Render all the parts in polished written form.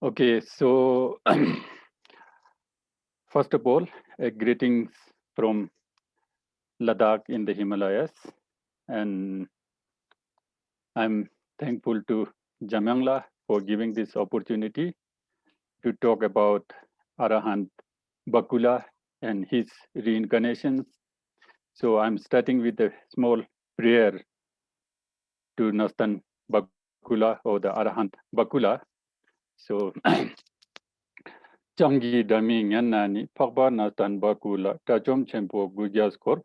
Okay, so first of all, greetings from Ladakh in the Himalayas, and I'm thankful to Jamyangla for giving this opportunity to talk about Arahant Bakula and his reincarnations. So I'm starting with a small prayer to Nastan Bakula or the Arahant Bakula. So Changi Daming Yanani, Pagba Nastan Bakula, Tajom Chempo Gujaskor,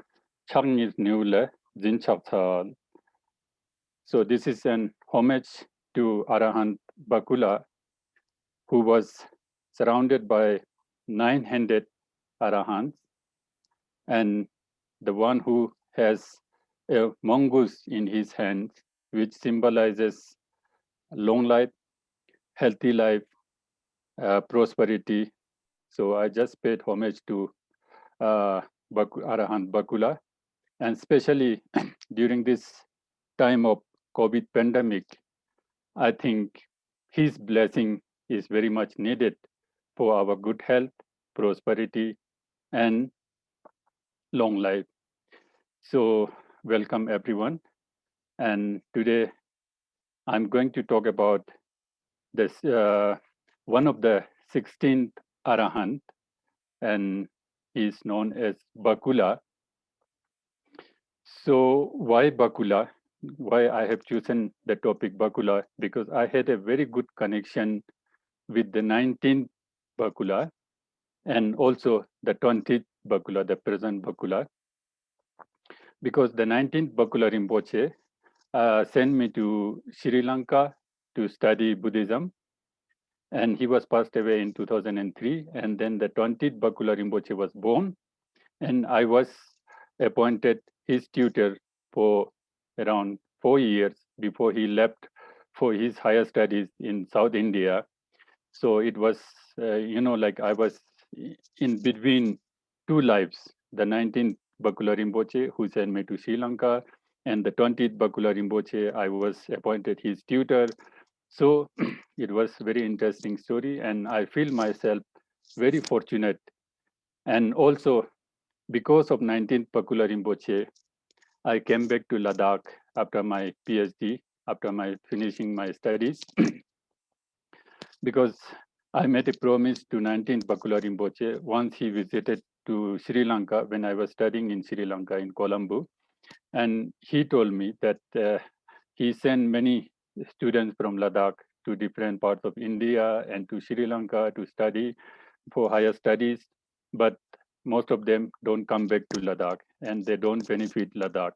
Changis Nule, Zinchaksal. So this is an homage to Arahant Bakula, who was surrounded by 900 Arahants, and the one who has a mongoose in his hands, which symbolizes long life, healthy life, prosperity. So I just paid homage to Arahant Bakula, and especially during this time of COVID pandemic, I think his blessing is very much needed for our good health, prosperity, and long life. So welcome everyone. And today I'm going to talk about this one of the 16th Arahant, and he is known as Bakula. So why Bakula? Why I have chosen the topic Bakula? Because I had a very good connection with the 19th Bakula and also the 20th Bakula, the present Bakula, because the 19th Bakula Rinpoche sent me to Sri Lanka to study Buddhism, and he was passed away in 2003. And then the 20th Bakula Rinpoche was born, and I was appointed his tutor for around 4 years before he left for his higher studies in South India. So it was, like I was in between two lives, the 19th Bakula Rinpoche, who sent me to Sri Lanka, and the 20th Bakula Rinpoche, I was appointed his tutor. So it was very interesting story, and I feel myself very fortunate. And also, because of 19th Bakula Rinpoche, I came back to Ladakh after my PhD, after my finishing my studies, because I made a promise to 19th Bakula Rinpoche once he visited to Sri Lanka when I was studying in Sri Lanka in Colombo. And he told me that he sent many students from Ladakh to different parts of India and to Sri Lanka to study for higher studies, but most of them don't come back to Ladakh and they don't benefit Ladakh.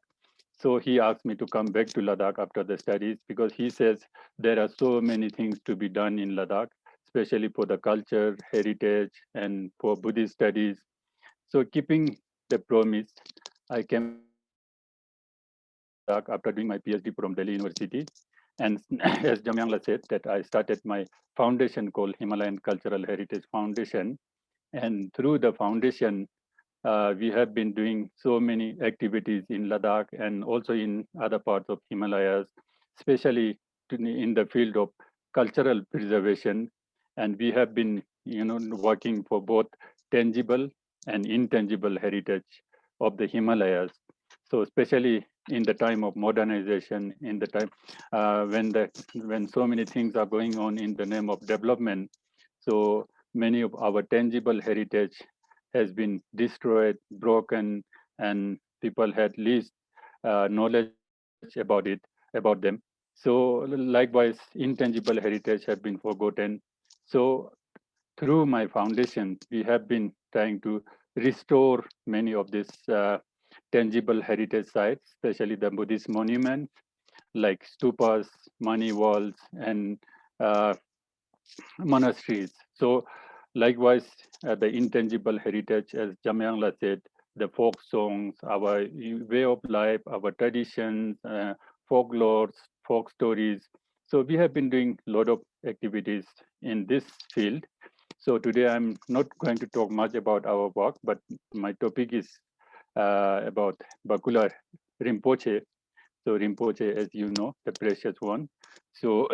So he asked me to come back to Ladakh after the studies because he says there are so many things to be done in Ladakh, especially for the culture, heritage, and for Buddhist studies. So keeping the promise, I came back to Ladakh after doing my PhD from Delhi University. And as Jamyangla said, that I started my foundation called Himalayan Cultural Heritage Foundation. And through the foundation, we have been doing so many activities in Ladakh and also in other parts of Himalayas, especially in the field of cultural preservation. And we have been, working for both tangible and intangible heritage of the Himalayas. So especially in the time of modernization, in the time when so many things are going on in the name of development, so many of our tangible heritage has been destroyed, broken, and people had least knowledge about them. So likewise, intangible heritage have been forgotten. So through my foundation, we have been trying to restore many of these tangible heritage sites, especially the Buddhist monuments like stupas, mani walls, and uh, monasteries. So likewise, the intangible heritage, as Jamyangla said, the folk songs, our way of life, our traditions, folklore, folk stories. So we have been doing a lot of activities in this field. So today I'm not going to talk much about our work, but my topic is about Bakula Rinpoche. So Rinpoche, as you know, the precious one. So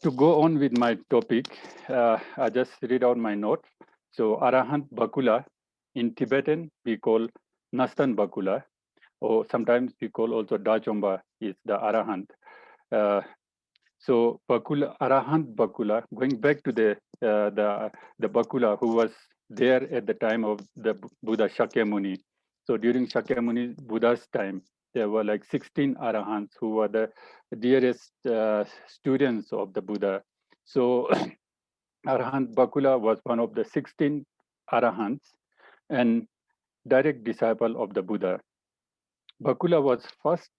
to go on with my topic, I just read out my note. So Arahant Bakula, in Tibetan, we call Nastan Bakula, or sometimes we call also Dachomba is the Arahant. So Bakula, Arahant Bakula, going back to the Bakula who was there at the time of the Buddha Shakyamuni. So during Shakyamuni Buddha's time, there were like 16 Arahants who were the dearest students of the Buddha. So Arahant Bakula was one of the 16 Arahants and direct disciple of the Buddha. Bakula was first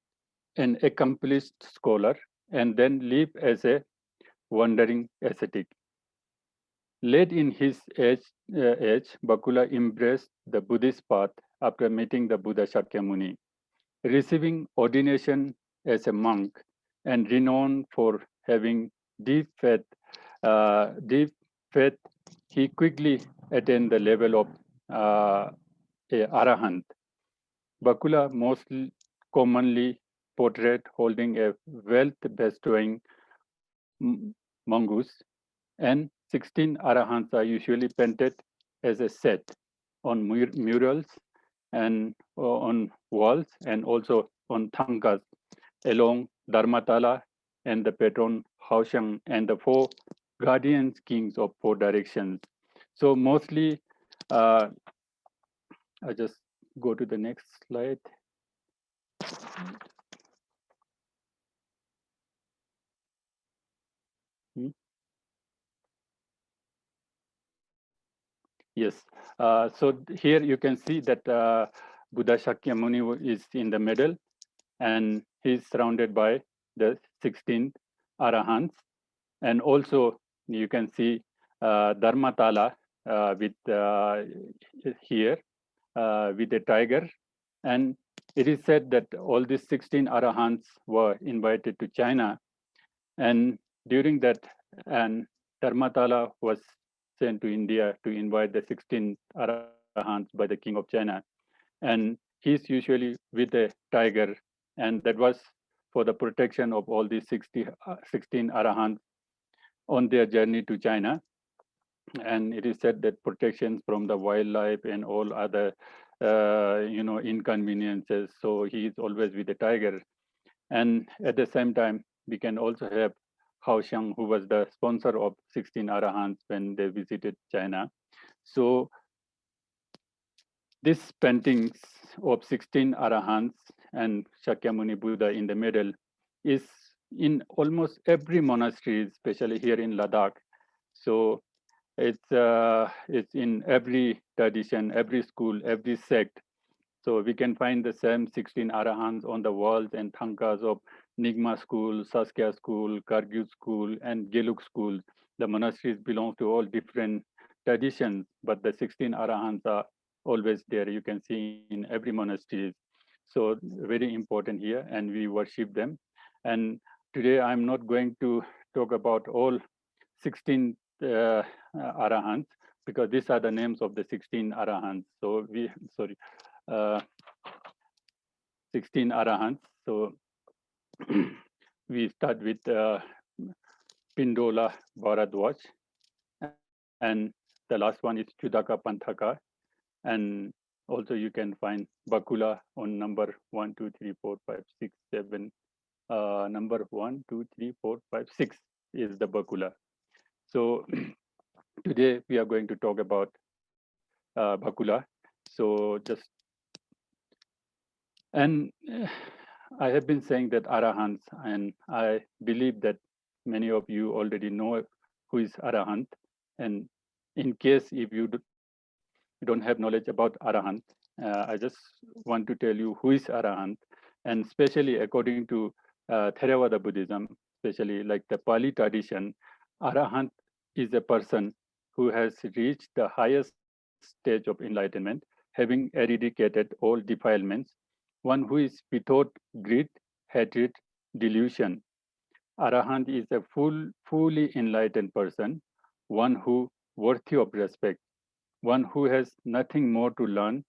an accomplished scholar and then lived as a wandering ascetic. Late in his age, Bakula embraced the Buddhist path after meeting the Buddha Shakyamuni. Receiving ordination as a monk and renowned for having deep faith, he quickly attained the level of a Arahant. Bakula most commonly portrayed holding a wealth bestowing mongoose, and 16 Arahants are usually painted as a set on murals and on walls and also on Thankas along Dharmapala and the patron Hvashang and the four guardians kings of four directions. So mostly, I just go to the next slide. Yes. So here you can see that Buddha Shakyamuni is in the middle, and he's surrounded by the 16 Arahants. And also you can see Dharmapala with here with a tiger. And it is said that all these 16 Arahants were invited to China. And during that, and Dharmapala was sent to India to invite the 16 Arahants by the king of China. And he's usually with a tiger. And that was for the protection of all these 16 Arahants on their journey to China. And it is said that protections from the wildlife and all other, inconveniences. So he is always with the tiger. And at the same time, we can also have Hvashang, who was the sponsor of 16 Arahants when they visited China. So these paintings of 16 Arahants and Shakyamuni Buddha in the middle is in almost every monastery, especially here in Ladakh. So it's in every tradition, every school, every sect. So we can find the same 16 Arahants on the walls and Thankas of Nyingma school, Saskia school, Kargyut school, and Geluk school. The monasteries belong to all different traditions, but the 16 Arahants are always there. You can see in every monastery. So very important here, and we worship them. And today I'm not going to talk about all 16 Arahants, because these are the names of the 16 Arahants. So 16 Arahants. So we start with Pindola Bharadwaj, and the last one is Chudaka Panthaka. And also you can find Bakula on number 1, 2, 3, 4, 5, 6, 7. Number 1, 2, 3, 4, 5, 6 is the Bakula. So today we are going to talk about Bakula. So I have been saying that Arahants, and I believe that many of you already know who is Arahant. And in case if you don't have knowledge about Arahant, I just want to tell you who is Arahant. And especially according to Theravada Buddhism, especially like the Pali tradition, Arahant is a person who has reached the highest stage of enlightenment, having eradicated all defilements, one who is without greed, hatred, delusion. Arahant is a fully enlightened person, one who worthy of respect, one who has nothing more to learn,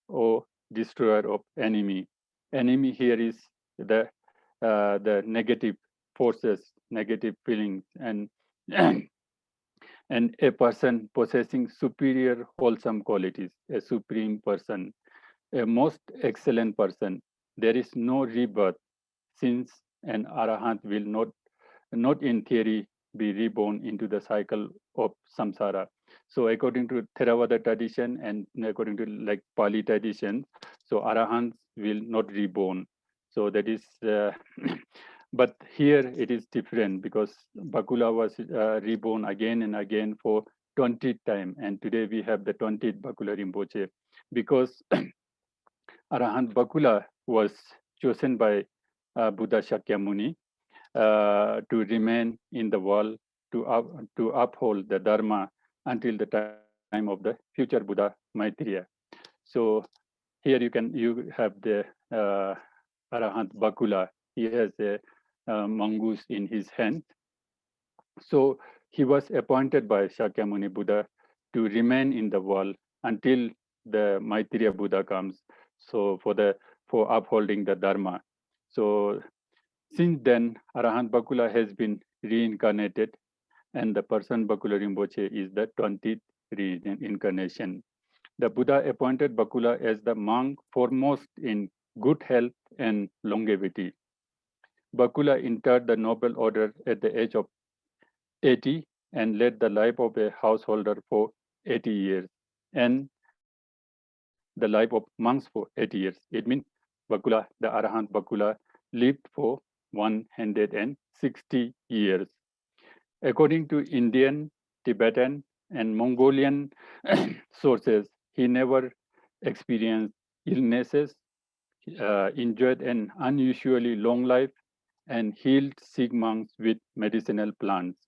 or destroyer of enemy. Enemy here is the negative forces negative feelings, and and a person possessing superior wholesome qualities, a supreme person, a most excellent person. There is no rebirth, since an Arahant will not in theory be reborn into the cycle of samsara. So according to Theravada tradition and according to like Pali tradition, so Arahants will not reborn. So that is, but here it is different because Bakula was reborn again and again for 20th time, and today we have the 20th Bakula Rinpoche, because Arahant Bakula was chosen by Buddha Shakyamuni to remain in the world to uphold the Dharma until the time of the future Buddha Maitreya. So here you have the Arahant Bakula. He has a mongoose in his hand. So he was appointed by Shakyamuni Buddha to remain in the world until the Maitreya Buddha comes. So for upholding the Dharma. So since then, Arahant Bakula has been reincarnated, and the person Bakula Rinpoche is the 20th reincarnation. The Buddha appointed Bakula as the monk foremost in good health and longevity. Bakula entered the noble order at the age of 80 and led the life of a householder for 80 years and the life of monks for 80 years. It means Bakula, the Arahant Bakula, lived for 160 years. According to Indian, Tibetan, and Mongolian sources, he never experienced illnesses, enjoyed an unusually long life, and healed sick monks with medicinal plants.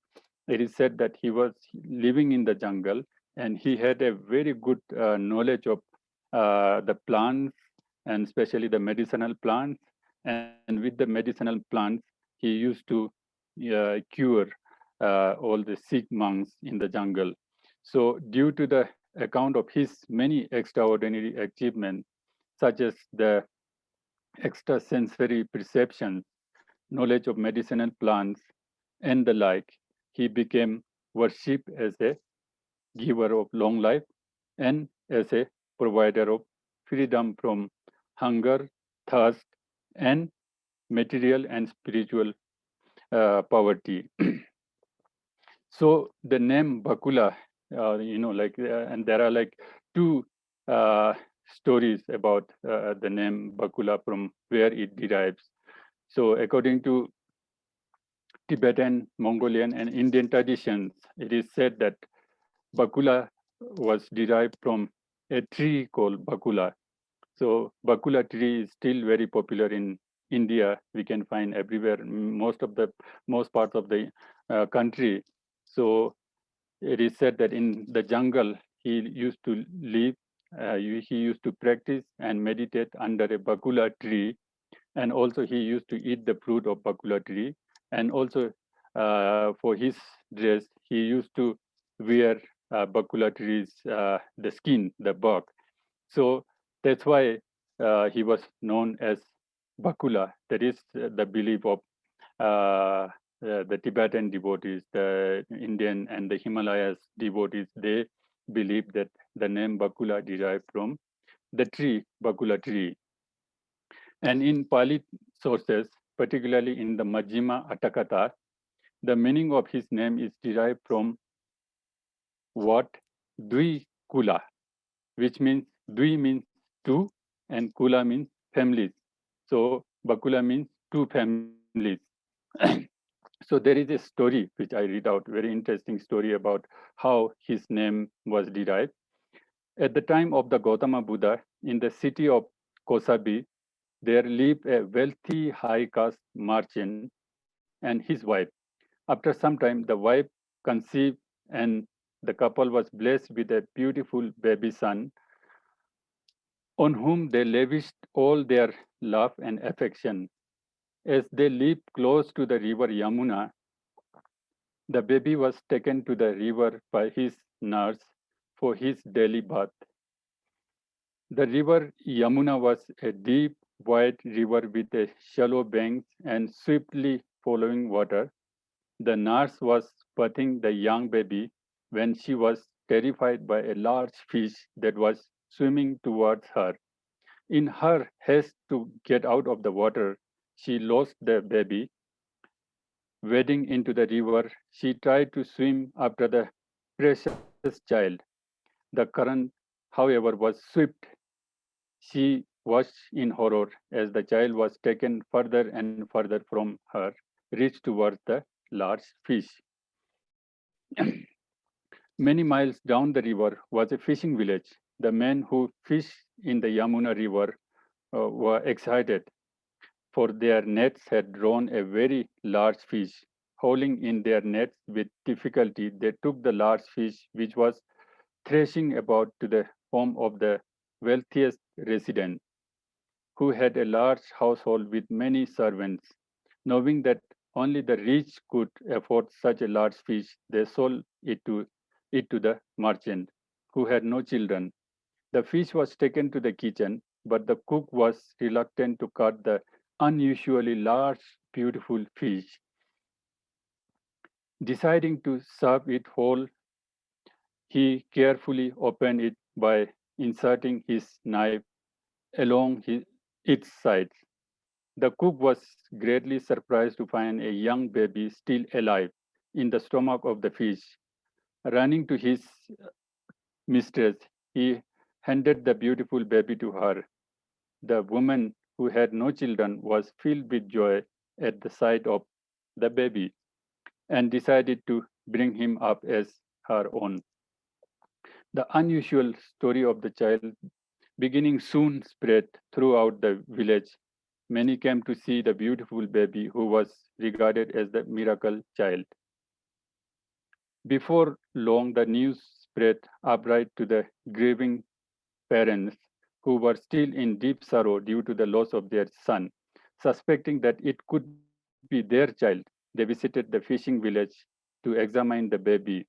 It is said that he was living in the jungle and he had a very good knowledge of the plants and especially the medicinal plants. And with the medicinal plants, he used to cure all the sick monks in the jungle. So, due to the account of his many extraordinary achievements, such as the extrasensory perception, knowledge of medicinal plants, and the like, he became worshipped as a giver of long life and as a provider of freedom from hunger, thirst, and material and spiritual poverty. So the name Bakula, and there are like two stories about the name Bakula from where it derives. So according to Tibetan, Mongolian, and Indian traditions, it is said that Bakula was derived from a tree called Bakula. So Bakula tree is still very popular in India. We can find everywhere, most parts of the country. So it is said that in the jungle he used to live, he used to practice and meditate under a Bakula tree, and also he used to eat the fruit of Bakula tree, and also for his dress he used to wear Bakula trees, the skin, the bark. So that's why he was known as Bakula. That is the belief of the Tibetan devotees, the Indian and the Himalayas devotees. They believe that the name Bakula derived from the tree, Bakula tree. And in Pali sources, particularly in the Majjhima Atthakatha, the meaning of his name is derived from what Dvi Kula, which means Dvi means two and Kula means families. So Bakula means two families. So there is a story which I read out, very interesting story about how his name was derived. At the time of the Gautama Buddha, in the city of Kosabi, there lived a wealthy high caste merchant and his wife. After some time, the wife conceived and the couple was blessed with a beautiful baby son on whom they lavished all their love and affection. As they lived close to the river Yamuna, the baby was taken to the river by his nurse for his daily bath. The river Yamuna was a deep, wide river with a shallow banks and swiftly flowing water. The nurse was bathing the young baby when she was terrified by a large fish that was swimming towards her. In her haste to get out of the water, she lost the baby. Wading into the river, she tried to swim after the precious child. The current, however, was swift. She watched in horror as the child was taken further and further from her, reached towards the large fish. Many miles down the river was a fishing village. The men who fish in the Yamuna River were excited, for their nets had drawn a very large fish. Hauling in their nets with difficulty, they took the large fish, which was thrashing about, to the home of the wealthiest resident, who had a large household with many servants. Knowing that only the rich could afford such a large fish, they sold it to the merchant, who had no children. The fish was taken to the kitchen, but the cook was reluctant to cut the unusually large, beautiful fish. Deciding to serve it whole, he carefully opened it by inserting his knife along its sides. The cook was greatly surprised to find a young baby still alive in the stomach of the fish. Running to his mistress, he handed the beautiful baby to her. The woman, who had no children, was filled with joy at the sight of the baby and decided to bring him up as her own. The unusual story of the child beginning soon spread throughout the village. Many came to see the beautiful baby who was regarded as the miracle child. Before long, the news spread upright to the grieving parents, who were still in deep sorrow due to the loss of their son. Suspecting that it could be their child, they visited the fishing village to examine the baby.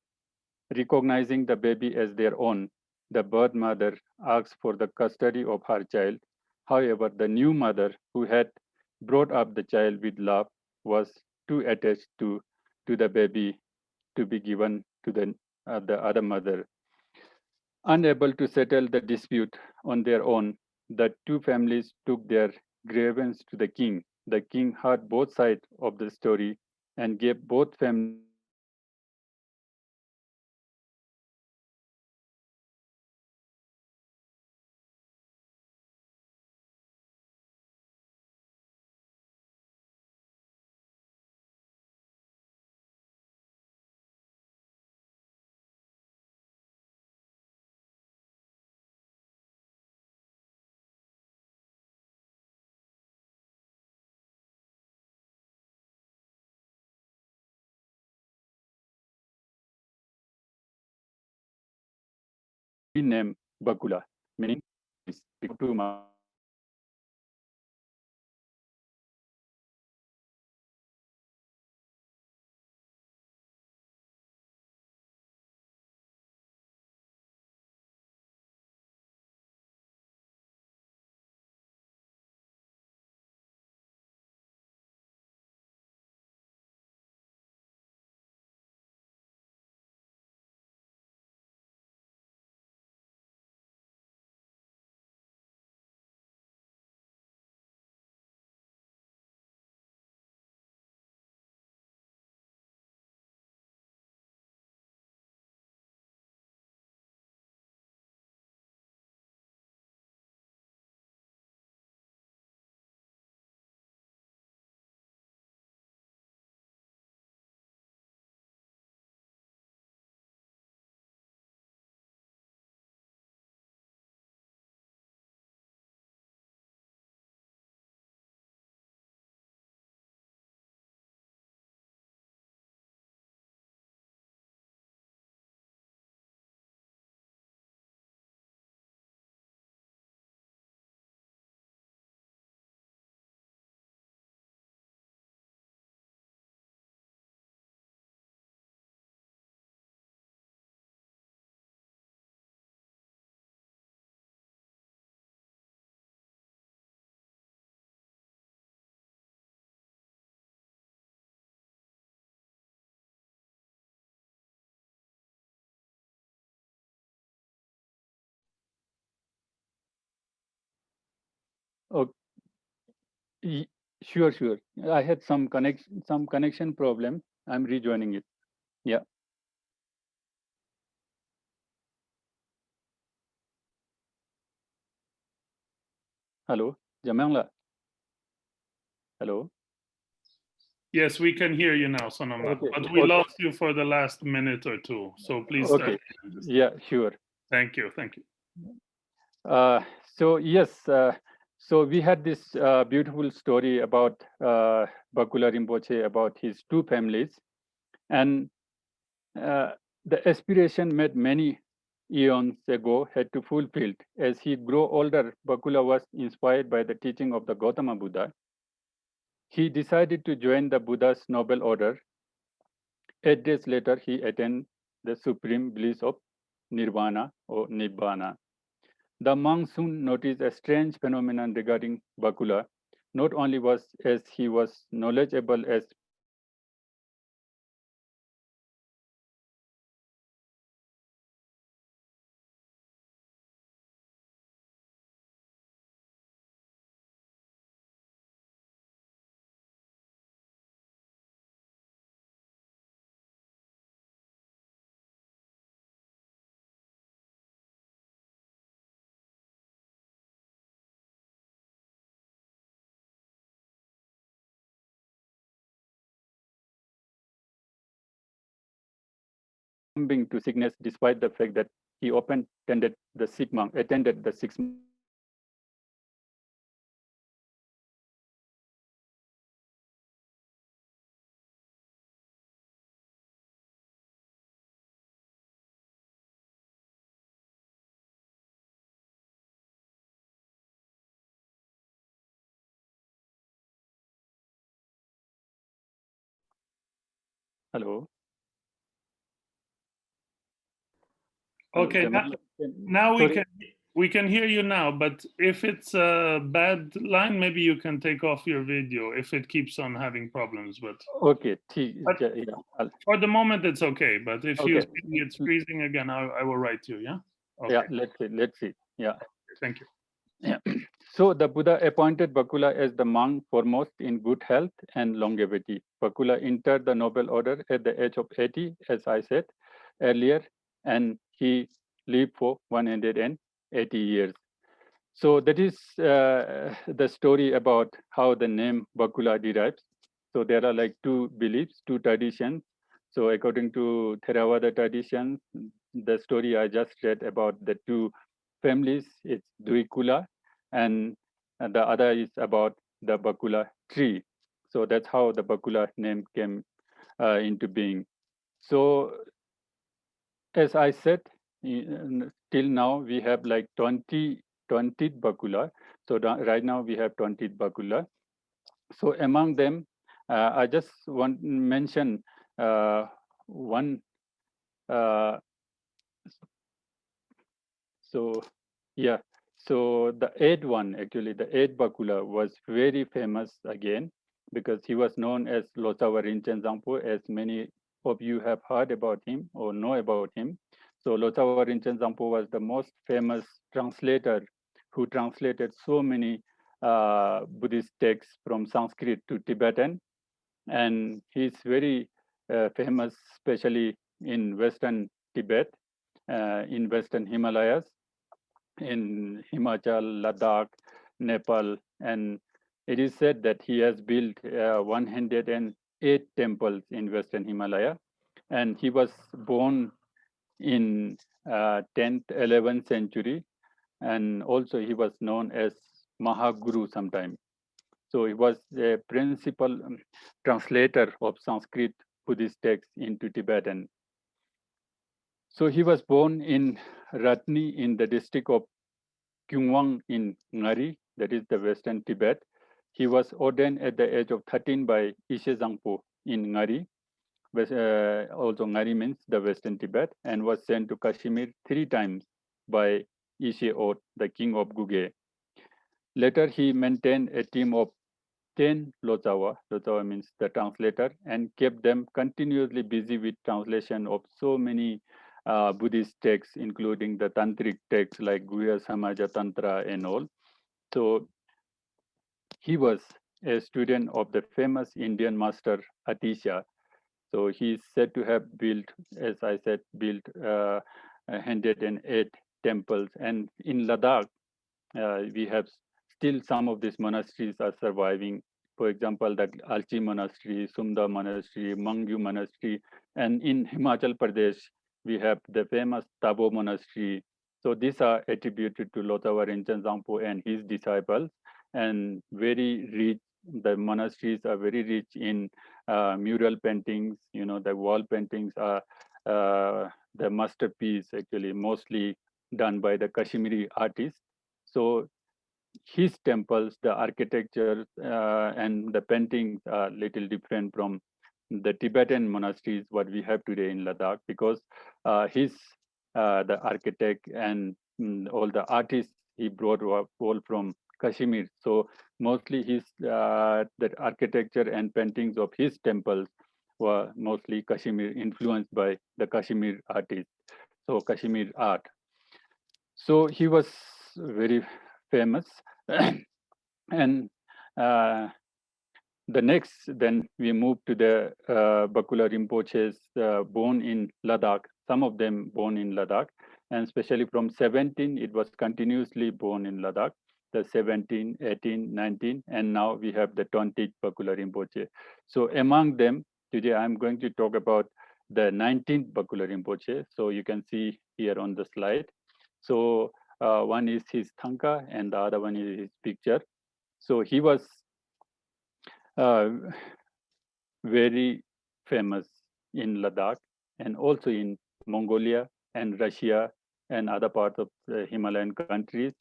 Recognizing the baby as their own, the birth mother asked for the custody of her child. However, the new mother, who had brought up the child with love, was too attached to the baby to be given to the other mother. Unable to settle the dispute on their own, the two families took their grievance to the king. The king heard both sides of the story and gave both families permission to adopt the baby. The baby was born and raised in the Nastan Bakula renamed Bakula, meaning because two mothers. Sure, sure. I had some connection problem. I'm rejoining it. Yeah. Hello, Jamangla. Hello. Yes, we can hear you now, Sonoma. Okay. But we Okay. lost you for the last minute or two. So please start. Okay. Yeah, sure. Thank you. Thank you. So yes, so we had this beautiful story about Bakula Rinpoche, about his two families, and the aspiration made many eons ago had to fulfilled. As he grew older, Bakula was inspired by the teaching of the Gautama Buddha. He decided to join the Buddha's noble order. 8 days later, he attained the supreme bliss of Nirvana or Nibbana. The monks soon noticed a strange phenomenon regarding Bakula. Not only was as he was knowledgeable as succumbing to sickness, despite the fact that he often attended the 6 months. Hello. Hello, Okay, Jamal. now Sorry. we can hear you now, but if it's a bad line, maybe you can take off your video if it keeps on having problems. But Okay. But for the moment, it's okay. But if you Okay. see it's freezing again, I will write you. Yeah. Okay. Yeah. Let's see. Yeah. Thank you. Yeah. So the Buddha appointed Bakula as the monk foremost in good health and longevity. Bakula entered the noble order at the age of 80, as I said earlier, and he lived for 180 years. So that is the story about how the name Bakula derives. So there are like two beliefs, two traditions. So according to Theravada traditions, the story I just read about the two families, it's Duikula, and the other is about the Bakula tree. So that's how the Bakula name came into being. So as I said, till now we have like 20 Bakula. So right now we have 20 Bakula. So among them, I just want to mention one. Uh, so yeah, so the eighth one, actually, the eighth Bakula was very famous again because he was known as Losawa Rinchen Zampo, as many of you have heard about him or know about him. So Losawa Rinchen Zampo was the most famous translator who translated so many Buddhist texts from Sanskrit to Tibetan, and he's very famous, especially in Western Tibet, in Western Himalayas, in Himachal, Ladakh, Nepal, and it is said that he has built 108 temples in Western Himalaya, and he was born in 10th, 11th century, and also he was known as Mahaguru sometime. So he was a principal translator of Sanskrit Buddhist texts into Tibetan. So he was born in Ratni in the district of Kyungwang in Ngari, that is the Western Tibet. He was ordained at the age of 13 by Ishe Zangpo in Ngari. Also Ngari means the Western Tibet, and was sent to Kashmir 3 times by Ishe Ot, the king of Guge. Later, he maintained a team of 10 Lozawa means the translator, and kept them continuously busy with translation of so many Buddhist texts, including the tantric texts like Guhya Samaja Tantra and all. So he was a student of the famous Indian master Atisha. So he's said to have built, as I said, built 108 temples. And in Ladakh, we have still some of these monasteries are surviving. For example, the Alchi Monastery, Sumda Monastery, Mangyu Monastery, and in Himachal Pradesh, we have the famous Tabo Monastery. So these are attributed to Lotha Rinchen Zampo and his disciples, and very rich. The monasteries are very rich in mural paintings. You know, the wall paintings are the masterpiece, actually, mostly done by the Kashmiri artists. So his temples, the architecture and the paintings are little different from the Tibetan monasteries what we have today in Ladakh, because the architect and all the artists he brought were all from Kashmir. So mostly the architecture and paintings of his temples were mostly Kashmir, influenced by the Kashmir artists. So Kashmir art. So he was very famous. And the next, then we moved to the Bakula Rinpoche's born in Ladakh, some of them born in Ladakh, and especially from 17, it was continuously born in Ladakh, the 17, 18, 19, and now we have the 20th Bakula Rinpoche. So among them, today I'm going to talk about the 19th Bakula Rinpoche. So you can see here on the slide. So one is his Thanka and the other one is his picture. So he was very famous in Ladakh and also in Mongolia and Russia and other parts of the Himalayan countries.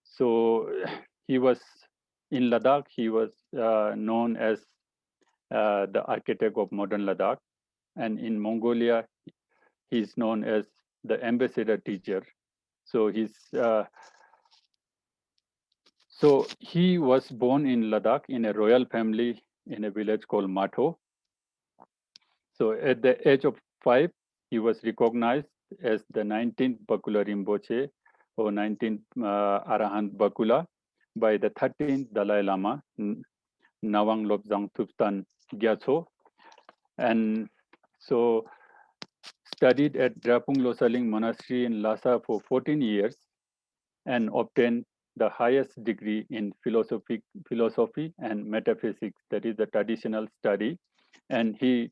So he was in Ladakh, he was known as the architect of modern Ladakh. And in Mongolia, he's known as the ambassador teacher. So he was born in Ladakh in a royal family in a village called Matho. So at the age of 5, he was recognized as the 19th Bakula Rinpoche or 19th Arahant Bakula by the 13th Dalai Lama, Nawang Lobsang Thupstan Gyatso. And so studied at Drapung Losaling Monastery in Lhasa for 14 years and obtained the highest degree in philosophy and metaphysics, that is the traditional study. And he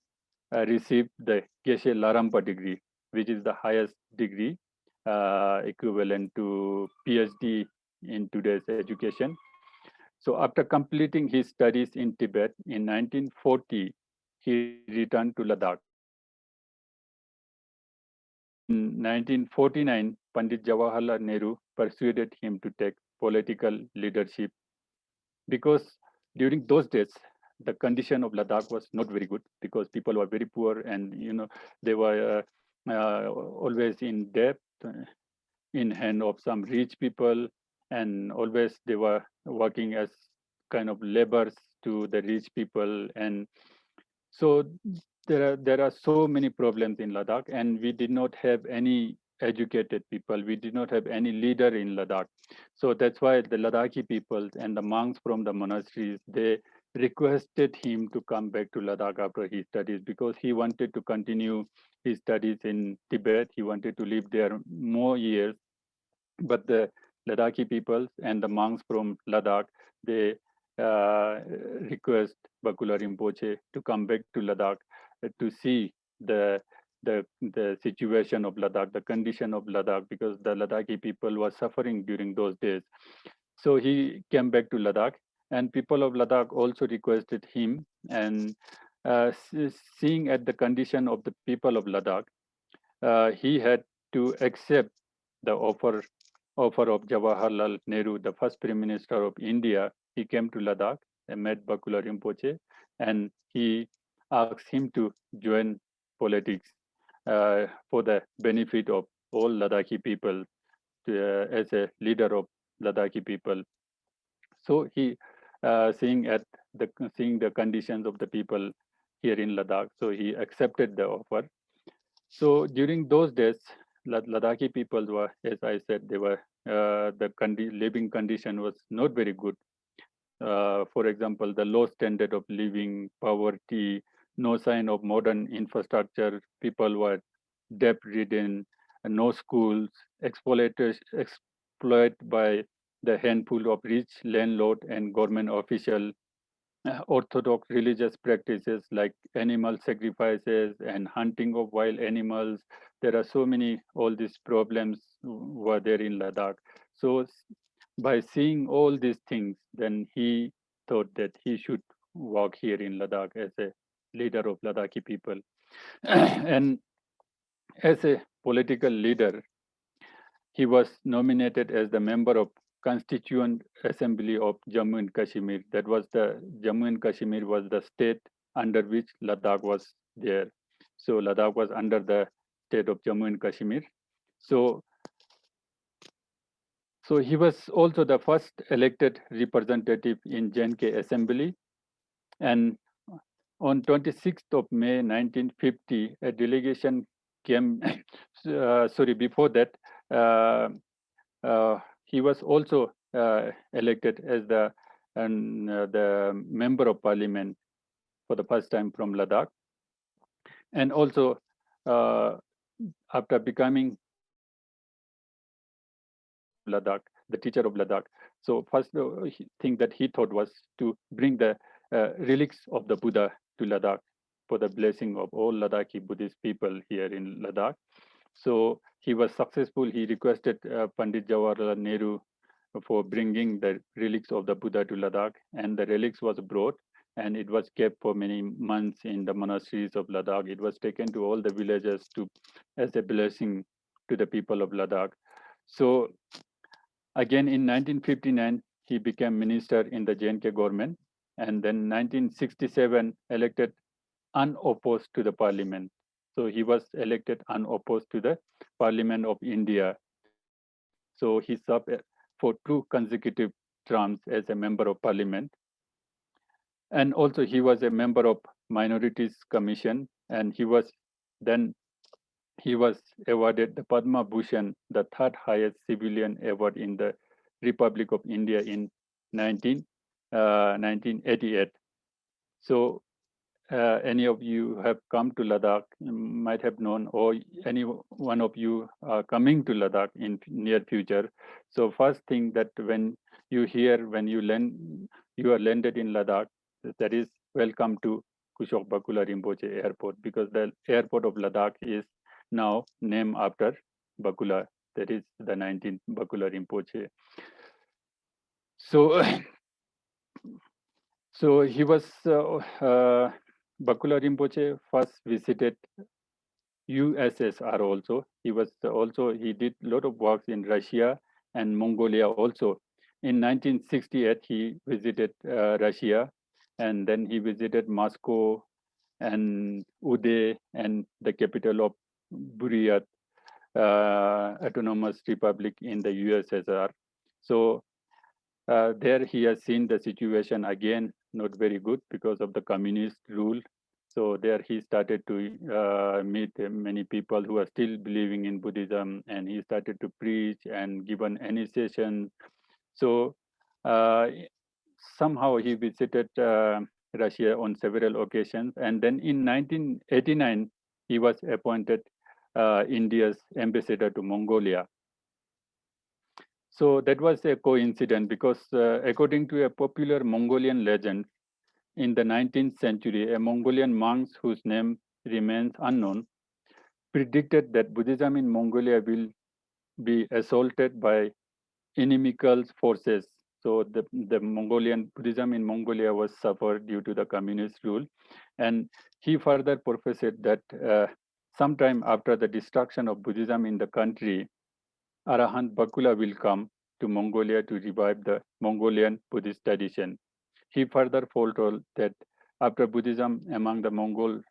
received the Geshe Larampa degree, which is the highest degree equivalent to PhD in today's education. So after completing his studies in Tibet in 1940, he returned to Ladakh. In 1949, Pandit Jawaharlal Nehru persuaded him to take political leadership because during those days, the condition of Ladakh was not very good because people were very poor and they were always in debt in hand of some rich people, and always they were working as kind of laborers to the rich people. And so there are so many problems in Ladakh, and we did not have any educated people. We did not have any leader in Ladakh. So that's why the Ladakhi people and the monks from the monasteries, they requested him to come back to Ladakh after his studies because he wanted to continue his studies in Tibet. He wanted to live there more years. But the Ladakhi peoples and the monks from Ladakh, they request Bakula Rinpoche to come back to Ladakh to see the situation of Ladakh, the condition of Ladakh, because the Ladakhi people were suffering during those days. So he came back to Ladakh, and people of Ladakh also requested him. And seeing at the condition of the people of Ladakh, he had to accept the offer of Jawaharlal Nehru, the first Prime Minister of India. He came to Ladakh and met Bakula Rinpoche, and he asked him to join politics for the benefit of all Ladakhi people as a leader of Ladakhi people. So he, seeing the conditions of the people here in Ladakh, so he accepted the offer. So during those days, Ladakhi people were, as I said, they were living condition was not very good. For example, the low standard of living, poverty, no sign of modern infrastructure, people were debt-ridden, no schools, exploited by the handful of rich landlord and government official, orthodox religious practices like animal sacrifices and hunting of wild animals. There are so many, all these problems were there in Ladakh. So by seeing all these things, then he thought that he should walk here in Ladakh as a leader of Ladakhi people. And as a political leader, he was nominated as the member of Constituent Assembly of Jammu and Kashmir. That was the Jammu and Kashmir was the state under which Ladakh was there. So Ladakh was under the state of Jammu and Kashmir. So he was also the first elected representative in JNK Assembly. And on 26th of May 1950, a delegation came, before that, he was also elected as the member of parliament for the first time from Ladakh. And also, after becoming Ladakh, the teacher of Ladakh, so first thing that he thought was to bring the relics of the Buddha to Ladakh for the blessing of all Ladakhi Buddhist people here in Ladakh. So he was successful. He requested Pandit Jawaharlal Nehru for bringing the relics of the Buddha to Ladakh, and the relics was brought, and it was kept for many months in the monasteries of Ladakh. It was taken to all the villages as a blessing to the people of Ladakh. So again in 1959, he became minister in the JNK government, and then 1967 elected unopposed to the parliament. So he was elected unopposed to the Parliament of India. So he served for 2 consecutive terms as a member of parliament. And also he was a member of Minorities Commission, and he was awarded the Padma Bhushan, the 3rd highest civilian award in the Republic of India in 1988. So any of you have come to Ladakh, you might have known, or any one of you are coming to Ladakh in near future. So first thing that when you are landed in Ladakh, that is welcome to Kushok Bakula Rinpoche Airport, because the airport of Ladakh is now named after Bakula, that is the 19th Bakula Rinpoche. So, so he was Bakula Rinpoche first visited USSR also. He did a lot of works in Russia and Mongolia also. In 1968, he visited Russia, and then he visited Moscow and Uday and the capital of Buryat Autonomous Republic in the USSR. So there he has seen the situation again not very good because of the communist rule. So there he started to meet many people who are still believing in Buddhism, and he started to preach and give an initiation. So somehow he visited Russia on several occasions, and then in 1989 he was appointed India's ambassador to Mongolia. So that was a coincidence because according to a popular Mongolian legend, in the 19th century, a Mongolian monk whose name remains unknown predicted that Buddhism in Mongolia will be assaulted by inimical forces. So the Mongolian Buddhism in Mongolia was suffered due to the communist rule. And he further prophesied that sometime after the destruction of Buddhism in the country, Arahant Bakula will come to Mongolia to revive the Mongolian Buddhist tradition. He further foretold that after Buddhism among the Mongol,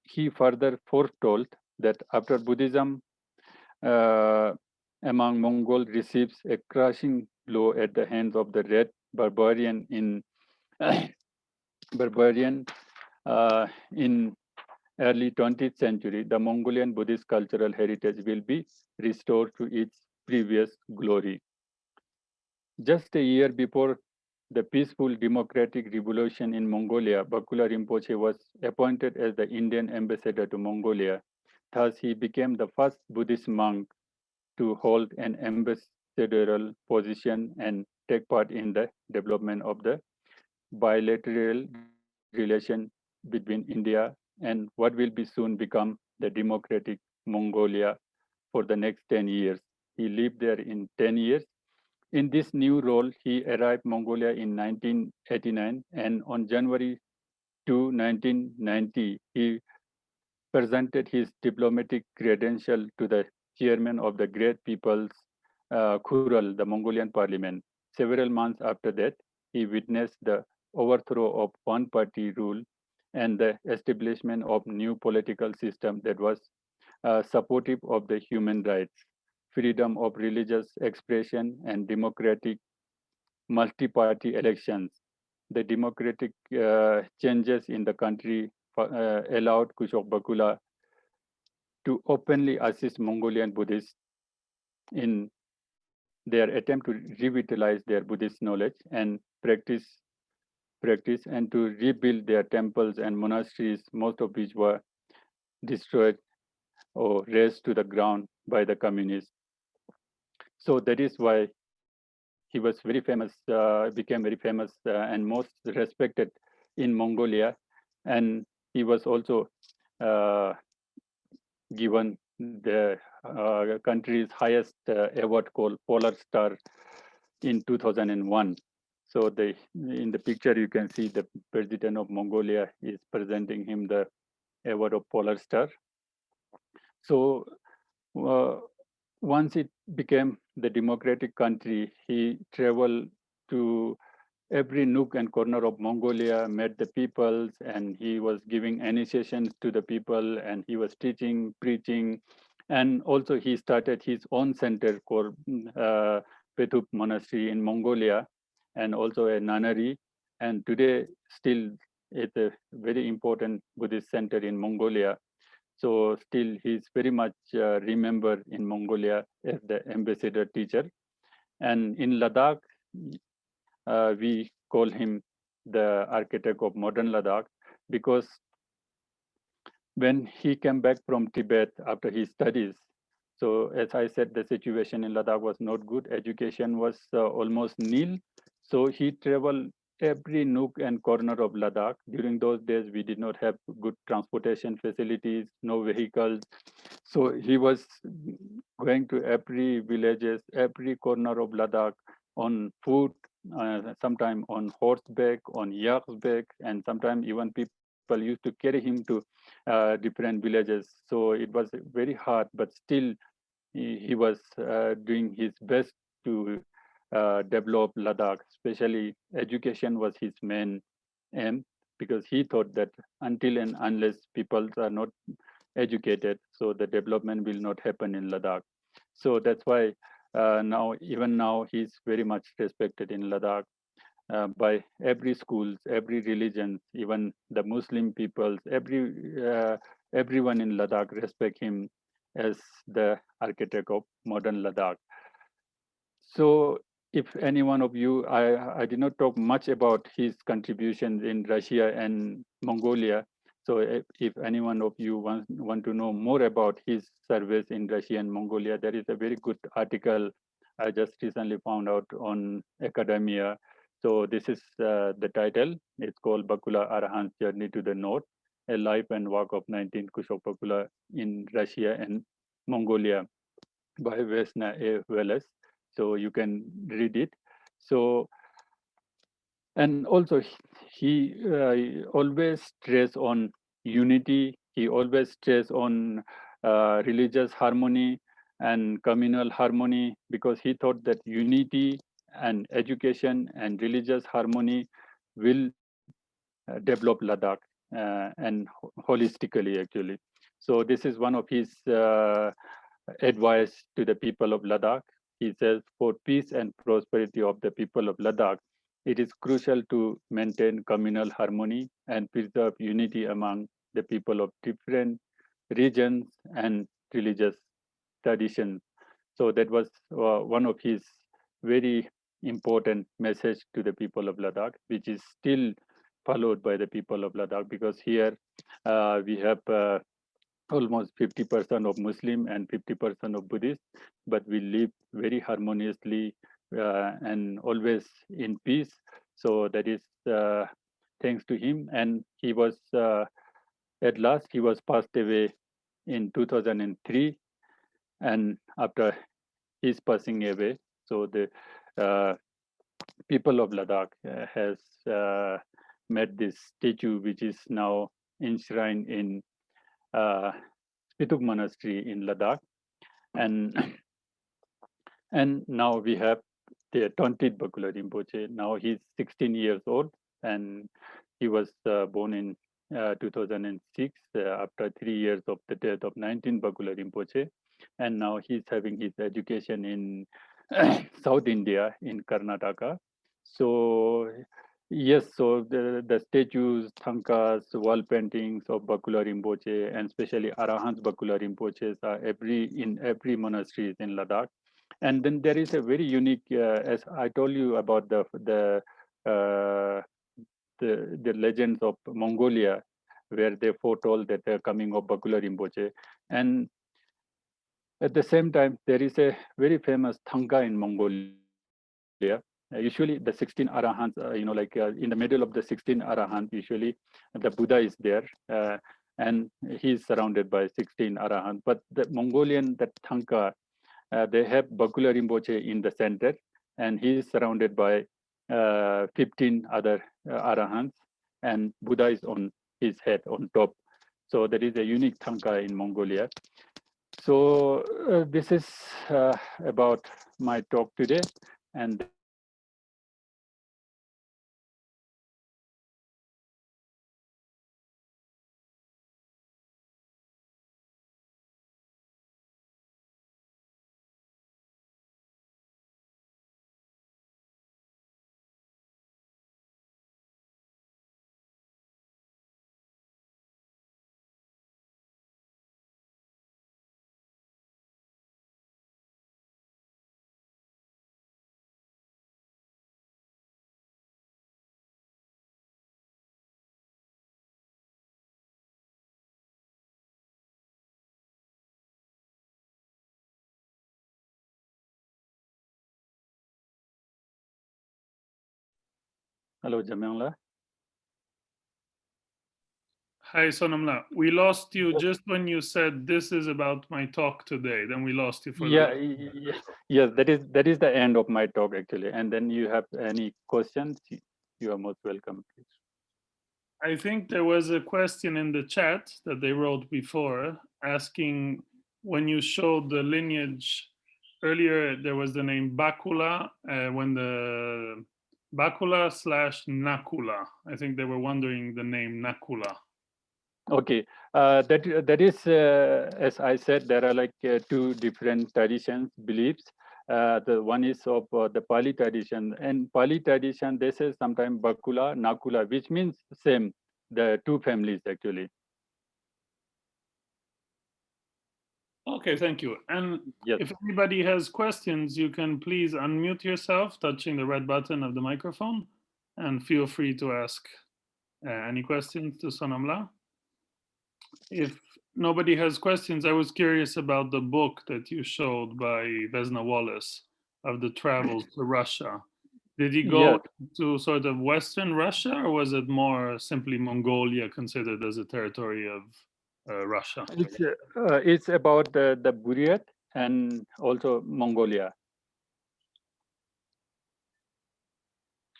he further foretold that after Buddhism among Mongol receives a crushing blow at the hands of the red barbarian in early 20th century, the Mongolian Buddhist cultural heritage will be restored to its previous glory. Just a year before the peaceful democratic revolution in Mongolia, Bakula Rinpoche was appointed as the Indian ambassador to Mongolia. Thus, he became the first Buddhist monk to hold an ambassadorial position and take part in the development of the bilateral relation between India and what will be soon become the democratic Mongolia for the next 10 years. He lived there in 10 years. In this new role, he arrived Mongolia in 1989, and on January 2, 1990, he presented his diplomatic credential to the chairman of the Great People's Khural, the Mongolian parliament. Several months after that, he witnessed the overthrow of one-party rule and the establishment of new political system that was supportive of the human rights, freedom of religious expression, and democratic multi-party elections. The democratic changes in the country allowed Kushok Bakula to openly assist Mongolian Buddhists in their attempt to revitalize their Buddhist knowledge and practice and to rebuild their temples and monasteries, most of which were destroyed or razed to the ground by the communists. So that is why he was very famous, became very famous and most respected in Mongolia. And he was also given the country's highest award called Polar Star in 2001. So in the picture, you can see the president of Mongolia is presenting him the award of Polar Star. So once it became the democratic country, he traveled to every nook and corner of Mongolia, met the peoples, and he was giving initiations to the people, and he was teaching, preaching, and also he started his own center called Pethup Monastery in Mongolia, and also a nunnery. And today, still, it's a very important Buddhist center in Mongolia. So still, he's very much remembered in Mongolia as the ambassador teacher. And in Ladakh, we call him the architect of modern Ladakh because when he came back from Tibet after his studies, so as I said, the situation in Ladakh was not good. Education was almost nil. So he traveled every nook and corner of Ladakh. During those days, we did not have good transportation facilities, no vehicles. So he was going to every villages, every corner of Ladakh on foot, sometime on horseback, on yak's back, and sometimes even people used to carry him to different villages. So it was very hard, but still he was doing his best to develop Ladakh. Especially education was his main aim because he thought that until and unless people are not educated, so the development will not happen in Ladakh. So that's why even now, he's very much respected in Ladakh by every schools, every religion, even the Muslim peoples, everyone in Ladakh respect him as the architect of modern Ladakh. So if any one of you, I did not talk much about his contributions in Russia and Mongolia. So if any one of you want to know more about his service in Russia and Mongolia, there is a very good article I just recently found out on academia. So this is the title. It's called Bakula Arahant Journey to the North, a life and work of 19th Kushok Bakula in Russia and Mongolia by Vesna A. Welles. So you can read it. So, and also he always stress on unity. He always stress on religious harmony and communal harmony because he thought that unity and education and religious harmony will develop Ladakh and holistically actually. So this is one of his advice to the people of Ladakh. He says, for peace and prosperity of the people of Ladakh, it is crucial to maintain communal harmony and preserve unity among the people of different regions and religious traditions. So that was one of his very important message to the people of Ladakh, which is still followed by the people of Ladakh, because here we have almost 50% of Muslim and 50% of Buddhist, but we live very harmoniously and always in peace. So that is thanks to him. And he was, at last, he was passed away in 2003. And after his passing away, so the people of Ladakh has made this statue, which is now enshrined in Ssiuk Monastery in Ladakh, and now we have the Untitled Bakula Rinpoche. Now he's 16 years old, and he was born in 2006 after 3 years of the death of 19 Bakula Rinpoche, and now he's having his education in South India in Karnataka. So yes, so the statues, Thankas, wall paintings of Bakula Rinpoche, and especially Arahant Bakula Rinpoches are in every monastery in Ladakh. And then there is a very unique, as I told you about the legends of Mongolia, where they foretold that the coming of Bakula Rinpoche. And at the same time, there is a very famous Thanga in Mongolia. Usually the 16 Arhants, in the middle of the 16 Arhants, usually the Buddha is there, and he's surrounded by 16 Arhants. But the Mongolian, the Thanka, they have Bakula Rinpoche in the center, and he is surrounded by 15 other Arahants, and Buddha is on his head on top. So there is a unique Thanka in Mongolia. So this is about my talk today, and then hello, Jamila. Hi, Sonamla. We lost you just when you said this is about my talk today. Then we lost you for Yes, that is the end of my talk actually. And then you have any questions, you are most welcome, please. I think there was a question in the chat that they wrote before asking, when you showed the lineage earlier, there was the name Bakula, when the Bakula / Nakula. I think they were wondering the name Nakula. Okay, that is, as I said, there are like two different traditions, beliefs. The one is of the Pali tradition, and Pali tradition, they say sometimes Bakula, Nakula, which means same, the two families actually. Okay, thank you. And yes, if anybody has questions, you can please unmute yourself, touching the red button of the microphone, and feel free to ask any questions to Sonamla. If nobody has questions, I was curious about the book that you showed by Vesna Wallace of the travels to Russia. Did he go to sort of Western Russia, or was it more simply Mongolia considered as a territory of Russia? It's about the Buryat and also Mongolia.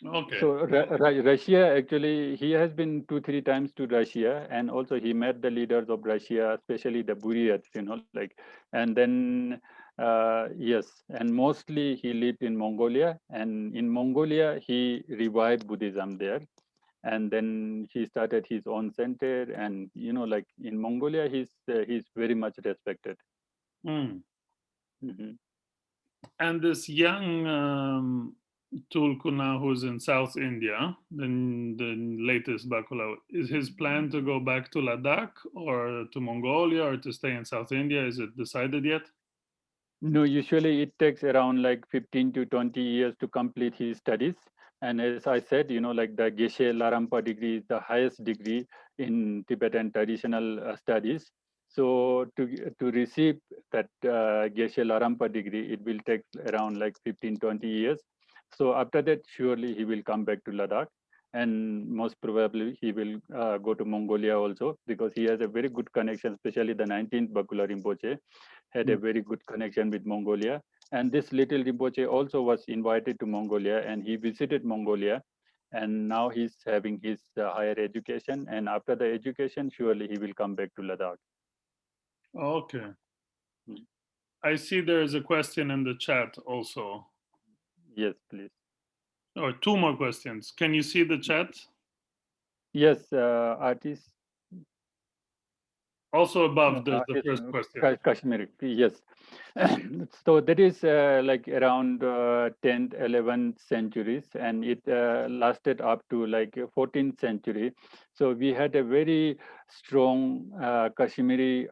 Okay. So Russia, actually, he has been 2-3 times to Russia, and also he met the leaders of Russia, especially the Buryats, and then yes, and mostly he lived in Mongolia, and in Mongolia he revived Buddhism there, and then he started his own center, and in Mongolia he's very much respected. Mm-hmm. And this young Tulkuna, who's in South India, the latest Bakula, is his plan to go back to Ladakh or to Mongolia or to stay in South India? Is it decided yet? No, usually it takes around like 15 to 20 years to complete his studies. And as I said, like the Geshe Larampa degree is the highest degree in Tibetan traditional studies. So to receive that Geshe Larampa degree, it will take around like 15, 20 years. So after that, surely he will come back to Ladakh. And most probably he will go to Mongolia also, because he has a very good connection, especially the 19th Bakula Rinpoche had a very good connection with Mongolia. And this little Rinpoche also was invited to Mongolia, and he visited Mongolia. And now he's having his higher education. And after the education, surely he will come back to Ladakh. Okay. Hmm. I see there is a question in the chat also. Yes, please. Or two more questions. Can you see the chat? Yes, artist. Also above the first question. Kashmir, yes. So that is like around 10th, 11th centuries, and it lasted up to like 14th century. So we had a very strong Kashmiri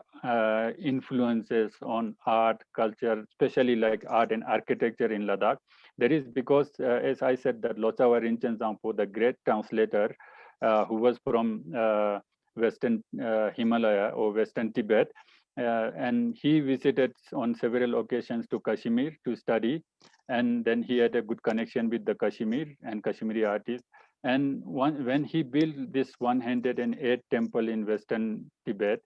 influences on art, culture, especially like art and architecture in Ladakh. That is because, as I said, that Losava Rinchen Zampo, the great translator, who was from Western Himalaya or Western Tibet, and he visited on several occasions to Kashmir to study, and then he had a good connection with the Kashmir and Kashmiri artists. And when he built this 108 temple in Western Tibet,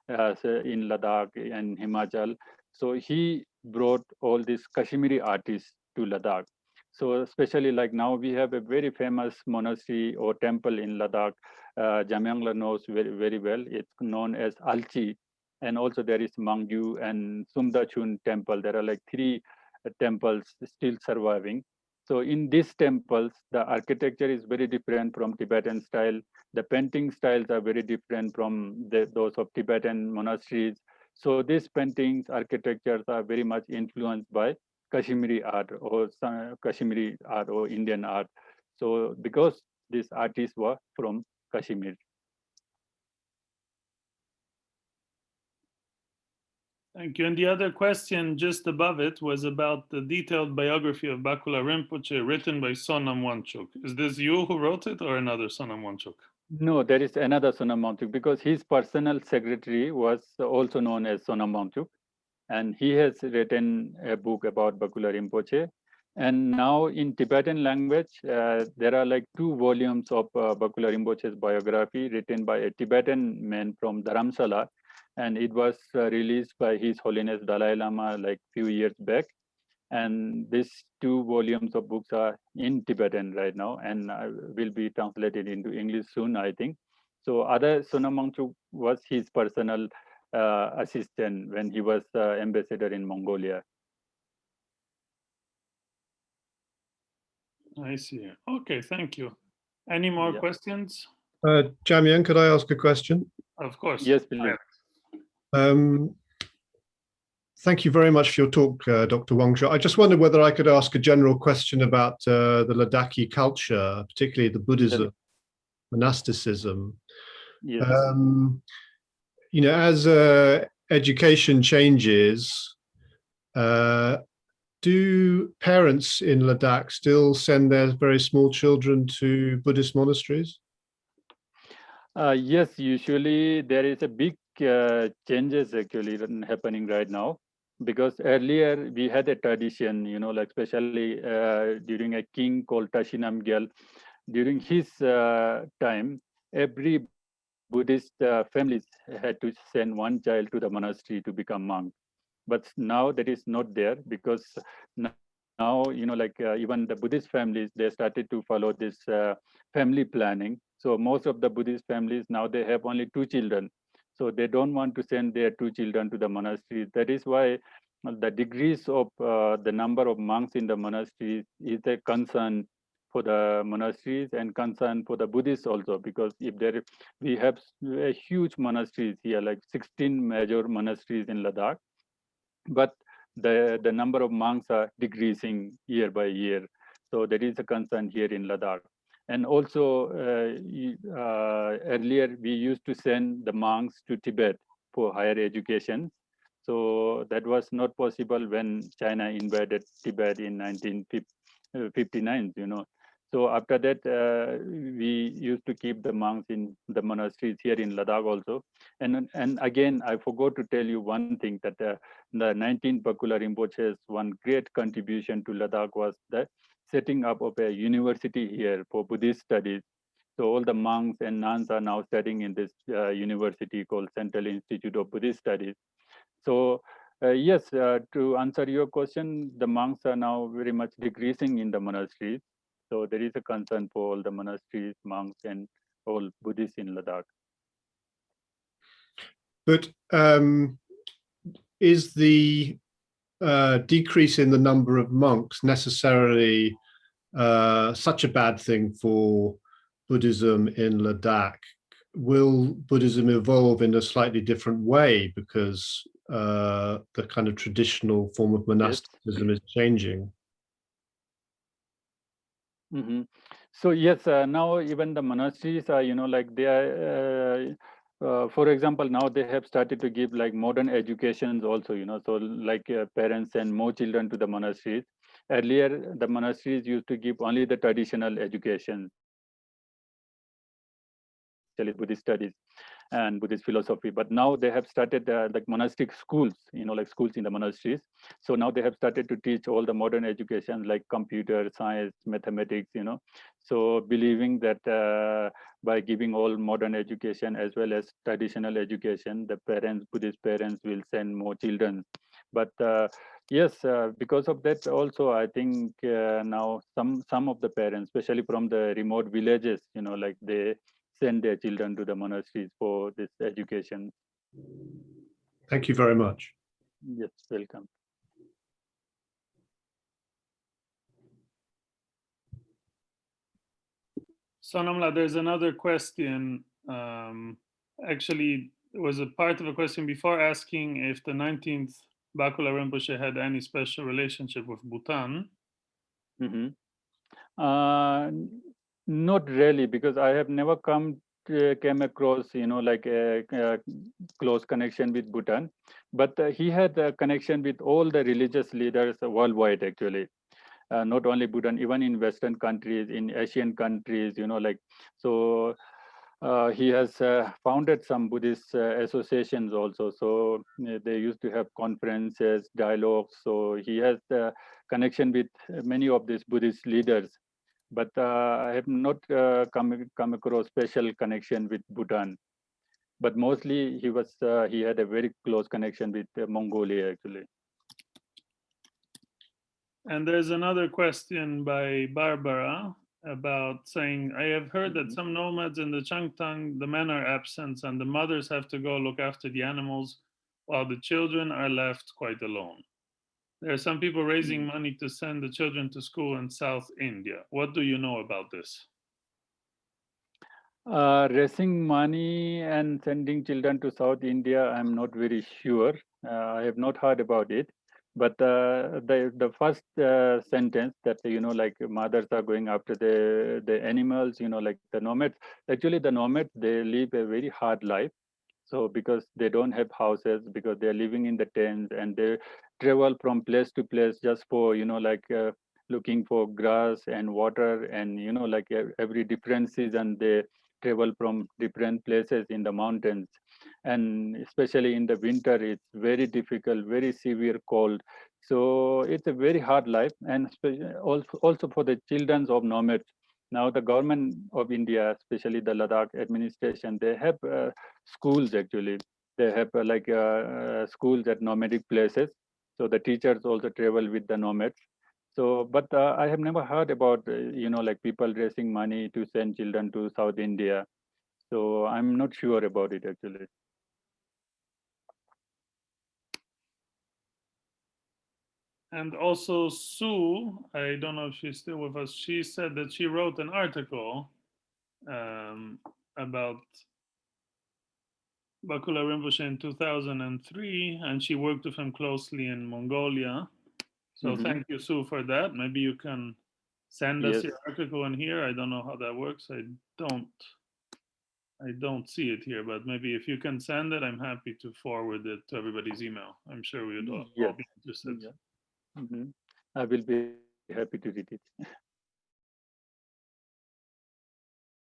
so in Ladakh and Himachal, so he brought all these Kashmiri artists to Ladakh. So especially like now we have a very famous monastery or temple in Ladakh. Jamyangla knows very, very well. It's known as Alchi. And also there is Mangyu and Sumdachun temple. There are like three temples still surviving. So in these temples, the architecture is very different from Tibetan style. The painting styles are very different from those of Tibetan monasteries. So these paintings, architectures are very much influenced by Kashmiri art or Kashmiri art or Indian art. So because these artists were from Kashmir. Thank you. And the other question just above it was about the detailed biography of Bakula Rinpoche written by Sonam Wangchuk. Is this you who wrote it or another Sonam Wangchuk? No, there is another Sonam Wangchuk, because his personal secretary was also known as Sonam Wangchuk, and he has written a book about Bakula Rinpoche. And now in Tibetan language, there are like 2 volumes of Bakula Rinpoche's biography written by a Tibetan man from Dharamsala, and it was released by His Holiness Dalai Lama like few years back. And these 2 volumes of books are in Tibetan right now, and will be translated into English soon, I think. So other Sonam Wangchuk was his personal assistant when he was ambassador in Mongolia. I see. Okay, thank you. Any more questions? Jamyang, could I ask a question? Of course. Yes, please. Thank you very much for your talk, Dr. Wangchuk. I just wondered whether I could ask a general question about the Ladakhi culture, particularly the Buddhism, monasticism. Yes. As education changes, do parents in Ladakh still send their very small children to Buddhist monasteries? Yes, usually there is a big changes actually happening right now, because earlier we had a tradition, like especially during a king called Tashinamgyal. During his time, every Buddhist families had to send one child to the monastery to become monk. But now that is not there, because now, even the Buddhist families, they started to follow this family planning. So most of the Buddhist families now, they have only 2 children. So they don't want to send their 2 children to the monastery. That is why the degrees of the number of monks in the monasteries is a concern for the monasteries and concern for the Buddhists also, because if we have a huge monasteries here, like 16 major monasteries in Ladakh, but the number of monks are decreasing year by year. So that is a concern here in Ladakh. And also earlier we used to send the monks to Tibet for higher education. So that was not possible when China invaded Tibet in 1959, So after that, we used to keep the monks in the monasteries here in Ladakh also. And again, I forgot to tell you one thing, that the 19th Bakula Rinpoche's one great contribution to Ladakh was the setting up of a university here for Buddhist studies. So all the monks and nuns are now studying in this university called Central Institute of Buddhist Studies. So yes, to answer your question, the monks are now very much decreasing in the monasteries. So there is a concern for all the monasteries, monks, and all Buddhists in Ladakh. But is the decrease in the number of monks necessarily such a bad thing for Buddhism in Ladakh? Will Buddhism evolve in a slightly different way because the kind of traditional form of monasticism is changing? Mm-hmm. So yes, now even the monasteries are, they are, for example, now they have started to give like modern educations also, so like parents send more children to the monasteries. Earlier, the monasteries used to give only the traditional education, Buddhist studies and Buddhist philosophy. But now they have started like monastic schools, like schools in the monasteries. So now they have started to teach all the modern education like computer science, mathematics, So believing that by giving all modern education as well as traditional education, the parents, Buddhist parents will send more children. But yes, because of that also, I think now some of the parents, especially from the remote villages, like they send their children to the monasteries for this education. Thank you very much. Yes, welcome. Sonamla, there's another question. Actually, it was a part of a question before asking if the 19th Bakula Rinpoche had any special relationship with Bhutan. Mm-hmm. Not really, because I have never came across, like a close connection with Bhutan, but he had a connection with all the religious leaders worldwide, actually. Not only Bhutan, even in Western countries, in Asian countries, so he has founded some Buddhist associations also. So they used to have conferences, dialogues. So he has the connection with many of these Buddhist leaders. But I have not come across special connection with Bhutan. But mostly he had a very close connection with Mongolia, actually. And there's another question by Barbara about saying, I have heard that some nomads in the Changtang, the men are absent and the mothers have to go look after the animals while the children are left quite alone. There are some people raising money to send the children to school in South India. What do you know about this? Raising money and sending children to South India, I'm not very sure. I have not heard about it. But the first sentence that, like mothers are going after the animals, like the nomads. Actually, the nomads, they live a very hard life. So because they don't have houses, because they're living in the tents and they travel from place to place just for, looking for grass and water and, like every different season they travel from different places in the mountains. And especially in the winter, it's very difficult, very severe cold. So it's a very hard life. And also for the children of nomads. Now the government of India, especially the Ladakh administration, they have schools actually. They have schools at nomadic places. So the teachers also travel with the nomads. So, but I have never heard about, like people raising money to send children to South India. So I'm not sure about it actually. And also Sue, I don't know if she's still with us, she said that she wrote an article about Bakula Rinpoche in 2003, and she worked with him closely in Mongolia. So thank you, Sue, for that. Maybe you can send us your article in here. I don't know how that works. I don't I don't see it here, but maybe if you can send it, I'm happy to forward it to everybody's email. I'm sure we would all Yes. be interested. Yeah. I will be happy to read it.